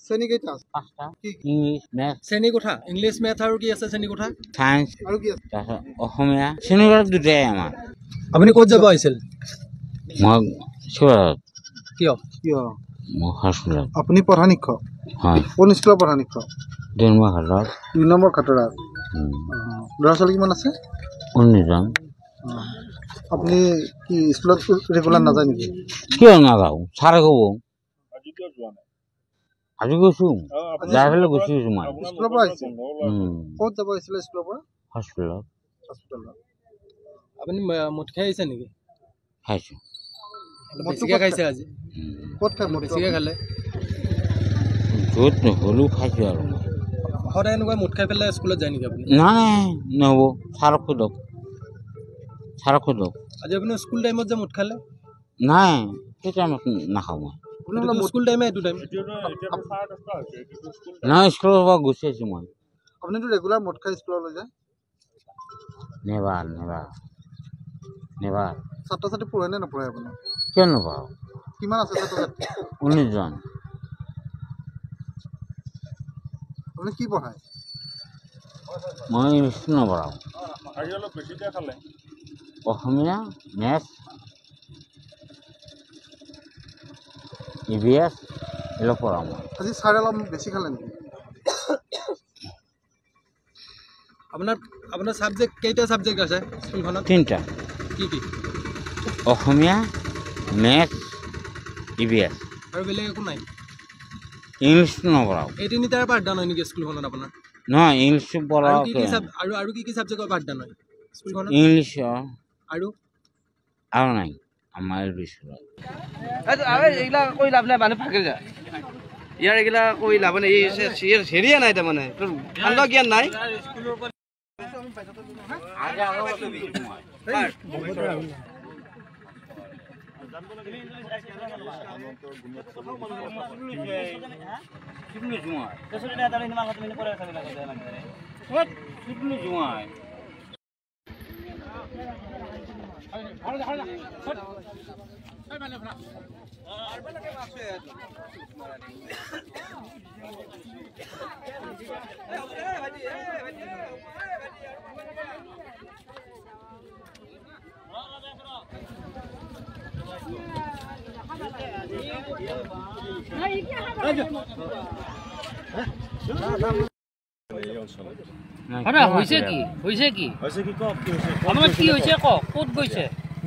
শ্ৰেণী কেইটা আছে? 5টা ইংলিশ ম্যাথ শ্ৰেণী কোঠা ইংলিছ মেথ আৰু কি আছে শ্ৰেণী কোঠা সায়েন্স আৰু কি আছে? অসমীয়া শ্ৰেণীবিলাক দুটাই আমাৰ। আপুনি ক'ত যাব আহিছিল? মই সুৰত কিয় মই হস্পিটেলত। আপুনি প্ৰধান শিক্ষক? হয়। কোন স্কুলৰ প্ৰধান শিক্ষক? 2 নম্বৰ ঘাটত 2 নম্বৰ খাতৰা। ল'ৰা ছোৱালী কিমান আছে? 19 জন। আপুনি কি স্কুলত ৰেগুলাৰ নাযায় নেকি? কিয় নাযাওঁ? ছাৰে ক'ব আজি গৈছো যাই পেলাই গুচি গৈছো মই। স্কুলৰ পৰা আহিছে? ক'ত যাব আহিছিলে স্কুলৰ পৰা? হস্পিটেলত। আপুনি মদ খাই আহিছে নেকি? খাইছো। বেছিকৈ খাইছে আজি? ক'ত খাই বেছিকৈ খালে? য'ত নহ'লেও খাইছো আৰু। সদায় এনেকুৱা মদ খাই পেলাই স্কুলত যায় নেকি আপুনি? নাই নহ'ব। ছাৰক সোধক আজি আপুনি স্কুল টাইমত যে মদ খালে? নাই সেই টাইমত নাখাওঁ মই। স্কুল টাইমে এইটো টাইম নাই স্কুলৰ পৰা গুচি আহিছো মই। আপুনিতো ৰেগুলাৰ মদ খাই স্কুললৈ যায়? নেবাৰ ছাত্ৰ ছাত্ৰী পঢ়ে নে নপঢ়ে আপুনি? কিয় নপঢ়াওঁ? কিমান আছে ছাত্ৰ ছাত্ৰী? 19 জন। আপুনি কি পঢ়ায়? মই ইংলিছ নপঢ়াওঁ। আজি অলপ বেছিকৈ খালে? অসমীয়া মেথ EVS এইবিলাক পঢ়াওঁ মই। আজি ছাৰে অলপ বেছি খালে নেকি? আপোনাৰ ছাবজেক্ট কেইটা ছাবজেক্ট আছে স্কুলখনত? 3টা। কি? অসমীয়া মেথ EVS আৰু বেলেগ একো নাই? ইংলিছটো নপঢ়াওঁ। এই তিনিটাৰ পাঠদান হয় নেকি স্কুলখনত আপোনাৰ? নহয় ইংলিছটো পঢ়াওঁ। আৰু কি ছাবজেক্টৰ পাঠদান হয় স্কুলখনত? ইংলিছৰ আৰু নাই আমাৰ স্কুলত। এইগিলা কৈ লাভ নাই, মানুহ ফাঁকি যায় ইয়াৰ। এইগিলা কৈ লাভ নাই, হেৰিয়ে নাই তাৰমানে কাণ্ড জ্ঞান নাই।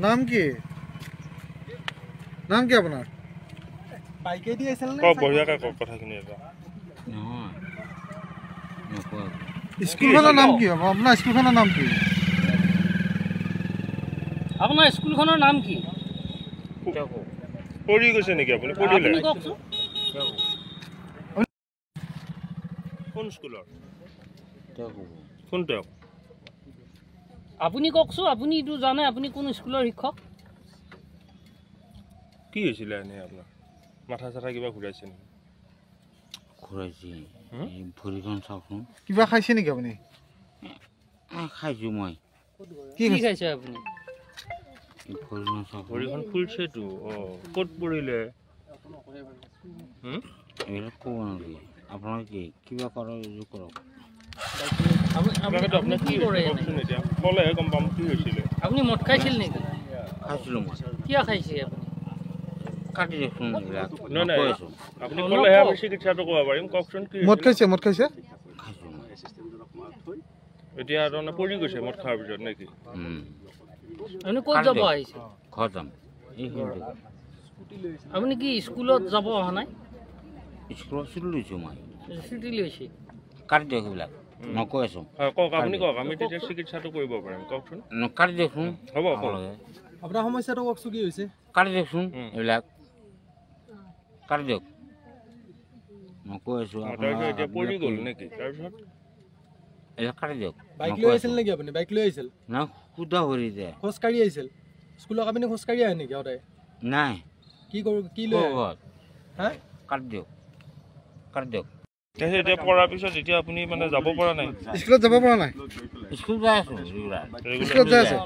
নাম কি আপোনাৰ? বাইকে দি আছিল নে? বঢ়িয়াকৈ কওক কথাখিনি। স্কুলখনৰ নাম কি হ'ব? আপোনাৰ স্কুলখনৰ নাম কি? আপোনাৰ স্কুলখনৰ নাম কি? পঢ়ি গৈছে নেকি আপুনি? পঢ়িলে কোন স্কুলৰ? কোন তেওঁ? আপুনি কওকচোন, আপুনি এইটো জানে আপুনি কোন স্কুলৰ শিক্ষক? কি হৈছিলে এনে আপোনাৰ? মাথা চাথা কিবা ঘূৰাইছে নেকি? ঘূৰাইছে ভৰিখন চাওকচোন। কিবা খাইছে নেকি আপুনি? খাইছো মই। কি খাইছে আপুনি? ভৰিখন ফুলছেতো। ক'ত পৰিলে? এইবিলাক ক'ব নালাগে। আপোনাৰ কি কিবা কৰক কৰক। ক'লেহে গম পাম কি হৈছিলে। আপুনি মদ খাইছিল নেকি? খাইছিলোঁ মই। কিয় খাইছে আপুনি? কাটি দেখোন এইবিলাক। নাই আপুনি ক'লেহে আমি চিকিৎসাটো কৰিব পাৰিম। কওকচোন কি মদ খাইছে? খাইছোঁ মই। এতিয়া তাৰমানে পৰি গৈছে মদ খোৱাৰ পিছত নেকি? আপুনি ক'ত যাব আহিছে? ঘৰত যাম। আপুনি কি স্কুলত যাব অহা নাই? স্কুলত ছুটি লৈছোঁ মই। ছুটি লৈছে? কাটি দিয়ক এইবিলাক। মই কৈ আছোঁ। কওক আপুনি কওক, আমি তেতিয়া চিকিৎসাটো কৰিব পাৰিম। কওকচোন। কাটি দিয়কচোন। হ'ব কওক। আপোনাৰ সমস্যাটো কওকচোন কি হৈছে? কাটি দিয়কচোন এইবিলাক। কাটি দিয়ক। মই কৈ আছোঁ এতিয়া পৰি গ'ল নেকি? তাৰপিছত এইবিলাক কাটি দিয়ক। বাইক লৈ আহিছিল নেকি আপুনি? বাইক লৈ আহিছিল? না সুধা ভৰি যায়। খোজকাঢ়ি আহিছিল? স্কুলত আপুনি খোজকাঢ়ি আহে নেকি সদায়? নাই। কি লৈ হা? কাটি দিয়ক। এতিয়া পঢ়াৰ পিছত এতিয়া আপুনি মানে যাব পৰা নাই? স্কুলত যাব পৰা নাই? স্কুল যাই আছোঁ স্কুলত যাই আছে?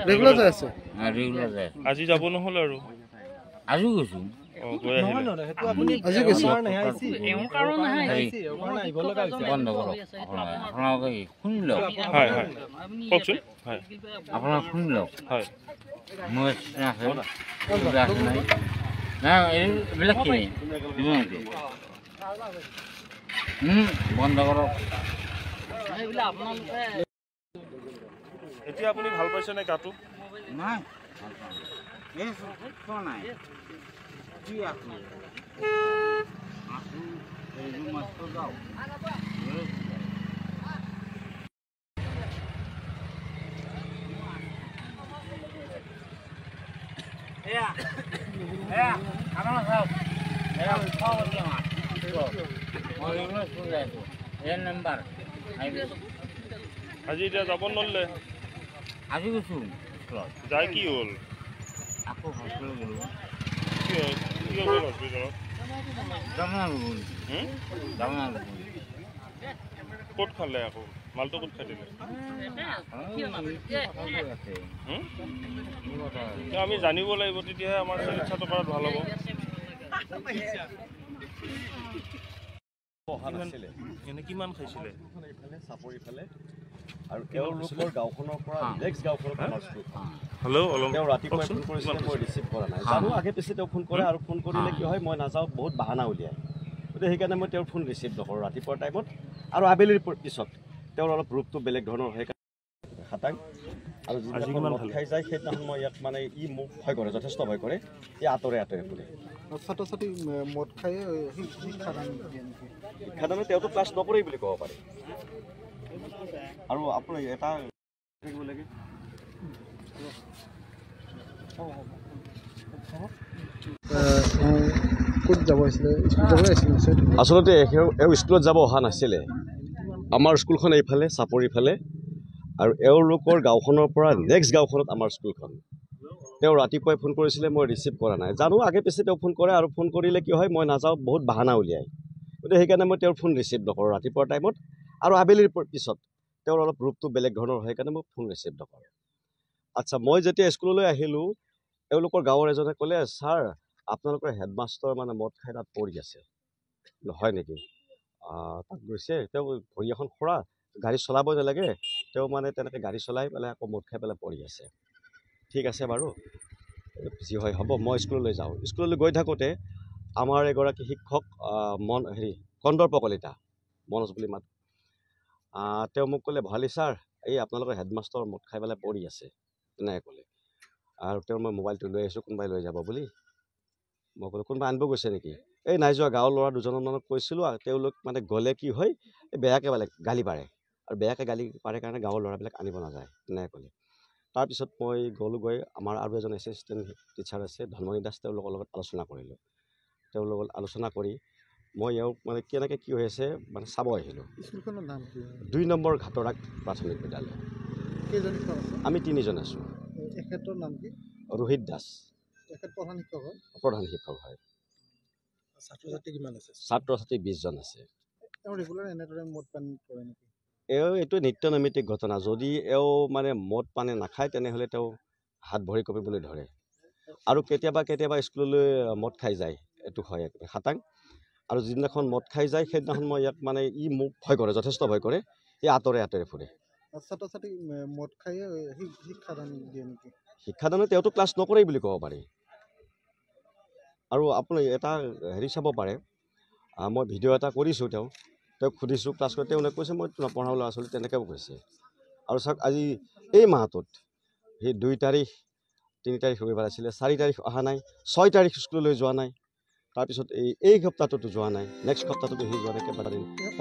ৰেগুলাৰ যাই আছে? ৰেগুলাৰ যাই আছোঁ। আজি যাব নহ'ল আৰু? আজিও গৈছোঁ। গৈ আহিলে আজি গৈছে বন্ধ কৰক আপোনালোকে শুনি লওক হয় হয় কওকচোন হয় আপোনালোকে শুনি লওক হয় মোৰ আছে নাই নাই এইবিলাক কি বন্ধ কৰক এতিয়া আপুনি ভাল পাইছে নে গাটো নাই নাই কি আছো যাওঁ আজি এতিয়া যাব নোৱাৰিলে আজি গৈছো স্কুলত যাই কি হ'ল আকৌ হস্পিটেল গ'লো কি হ'ল হস্পিটেলত ক'ত খালে আকৌ মালটো ক'ত খাই দিলে আমি জানিব লাগিব তেতিয়াহে আমাৰ চিকিৎসাটো কৰাত ভাল হ'ব এনে কিমান খাইছিলে চাপৰিফালে আৰু তেওঁলোকৰ গাঁওখনৰ পৰা নেক্সট গাঁওখনত আমাৰ স্কুল হেল্ল' অলপ তেওঁ ৰাতিপুৱা ফোন কৰিছিলে মই ৰিচিভ কৰা নাই জানো আগে পিছে তেওঁ ফোন কৰে আৰু ফোন কৰিলে কি হয় মই নাযাওঁ বহুত বাহানা উলিয়াই গতিকে সেইকাৰণে মই তেওঁৰ ফোন ৰিচিভ নকৰোঁ ৰাতিপুৱাৰ টাইমত আৰু আবেলিৰ পিছত তেওঁৰ অলপ ৰূপটো বেলেগ ধৰণৰ সেইকাৰণে খাটাং আৰু যিদিনাখন মদ খাই যায় সেইদিনাখন মই ইয়াক মানে ই মোক ভয় কৰে যথেষ্ট ভয় কৰে ই আঁতৰে ফুৰে ছাত্ৰ ছাত্ৰী মদ খাই শিক্ষাদান দিয়ে নেকি শিক্ষাদানে তেওঁতো ক্লাছ নকৰেই বুলি ক'ব পাৰি আৰু আপোনাৰ এটা থাকিব লাগে ক'ত যাব আহিছিলে স্কুল যাব আহিছিলে আচলতে এওঁ স্কুলত যাব অহা নাছিলে আমাৰ স্কুলখন এইফালে চাপৰিফালে আৰু এওঁলোকৰ গাঁওখনৰ পৰা নেক্সট গাঁওখনত আমাৰ স্কুলখন তেওঁ ৰাতিপুৱাই ফোন কৰিছিলে মই ৰিচিভ কৰা নাই জানো আগে পিছে তেওঁ ফোন কৰে আৰু ফোন কৰিলে কি হয় মই নাযাওঁ বহুত বাহানা উলিয়াই গতিকে সেইকাৰণে মই তেওঁৰ ফোন ৰিচিভ নকৰোঁ ৰাতিপুৱাৰ টাইমত আৰু আবেলিৰ পিছত তেওঁৰ অলপ ৰূপটো বেলেগ ধৰণৰ সেইকাৰণে মই ফোন ৰিচিভ নকৰোঁ আচ্ছা মই যেতিয়া স্কুললৈ আহিলোঁ এওঁলোকৰ গাঁৱৰ এজনে ক'লে ছাৰ আপোনালোকৰ হেডমাষ্টাৰ মানে মদ খাই তাত পৰি আছে হয় নেকি তাত গৈছে তেওঁ ভৰি এখন খোৰা গাড়ী চলাব নালাগে তেওঁ মানে তেনেকৈ গাড়ী চলাই পেলাই আকৌ মদ খাই পেলাই পৰি আছে ঠিক আছে বাৰু যি হয় হ'ব মই স্কুললৈ যাওঁ স্কুললৈ গৈ থাকোঁতে আমাৰ এগৰাকী শিক্ষক কন্দৰ্প কলিতা মনোজ বুলি মাত তেওঁ মোক ক'লে ভৰালী ছাৰ এই আপোনালোকৰ হেডমাষ্টাৰ মদ খাই পেলাই পৰি আছে তেনেকৈ ক'লে আৰু তেওঁৰ মই মোবাইলটো লৈ আহিছোঁ কোনোবাই লৈ যাব বুলি মই ক'লোঁ কোনোবাই আনিব গৈছে নেকি এই নাই যোৱা গাঁৱৰ ল'ৰা দুজনমানক কৈছিলোঁ আৰু তেওঁলোক মানে গ'লে কি হয় এই বেয়াকৈ গালি পাৰে আৰু বেয়াকৈ গালি পাৰে কাৰণে গাঁৱৰ ল'ৰাবিলাক আনিব নাযায় তেনেকৈ ক'লে তাৰপিছত মই গ'লোঁ আমাৰ আৰু এজন এছিষ্টেণ্ট টিচাৰ আছে ধনমণি দাস তেওঁলোকৰ লগত আলোচনা কৰিলোঁ তেওঁৰ লগত আলোচনা কৰি মই এওঁক মানে কেনেকৈ কি হৈ আছে মানে চাব আহিলোঁ স্কুলখনৰ নাম কি 2 নম্বৰ ঘাটৰাক প্ৰাথমিক বিদ্যালয় কেইজন শিক্ষক আছে আমি 3জন আছোঁ এখেতৰ নাম কি ৰোহিত দাস এখেত প্ৰধান শিক্ষক হয় প্ৰধান শিক্ষক হয় ছাত্ৰ ছাত্ৰী কিমান আছে ছাত্ৰ ছাত্ৰী 20 জন আছে তেওঁ ৰেগুলাৰ এনেদৰে মদ পান কৰে নেকি এইটো নিত্য নৈমিত্তিক ঘটনা যদি এওঁ মানে মদ পানী নাখায় তেনেহ'লে তেওঁ হাত ভৰি কঁপিবলৈ ধৰে আৰু কেতিয়াবা স্কুললৈ মদ খাই যায় এইটো হয় খাটাং আৰু যিদিনাখন মদ খাই যায় সেইদিনাখন মই ইয়াক মানে ই মোক ভয় কৰে যথেষ্ট ভয় কৰে ই আঁতৰে ফুৰে ছাত্ৰ ছাত্ৰী মদ খাই শিক্ষাদান দিয়ে নেকি শিক্ষাদানে তেওঁতো ক্লাছ নকৰেই বুলি ক'ব পাৰি আৰু আপুনি এটা চাব পাৰে মই ভিডিঅ' এটা কৰিছোঁ তেওঁক সুধিছোঁ ক্লাছ কৰি তেওঁলোকে কৈছে মই নপঢ়াওঁ ল'ৰা ছোৱালী তেনেকৈও কৈছে আৰু চাওক আজি এই মাহটোত সেই 2 তাৰিখ 3 তাৰিখ ৰবিবাৰ আছিলে 4 তাৰিখ অহা নাই 6 তাৰিখ স্কুললৈ যোৱা নাই তাৰপিছত এই সপ্তাহটোতো যোৱা নাই নেক্সট সপ্তাহটোতো সি যোৱা নাই কেইবাটা দিন